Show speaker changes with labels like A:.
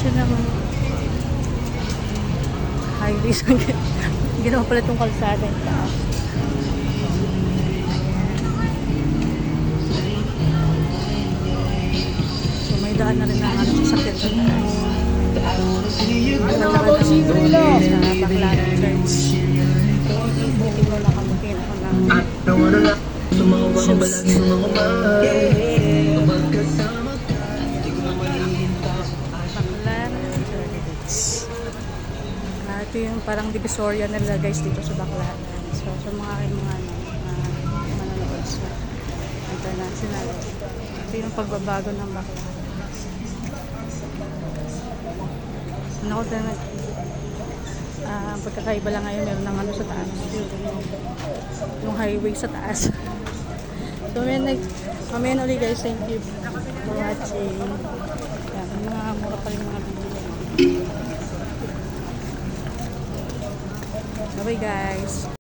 A: siya ng highway. Ginawa pala itong kalsada yung taas. So may daan na rin na sasakyan sa taas. Sa Baclaran Church. Hindi ko nakamukin ako ng shoes. Baclaran Church. Ito yung parang divisoria nila guys dito sa Baclaran. So sa mga manonood sa international. Ito yung pagbabago ng Baclaran. Ako na pagkakaiba lang ngayon, meron ng ano sa taas, yung highway sa taas. So mamaya ulit guys, thank you for watching. Yan, mga mura pa rin mga video. Bye bye guys.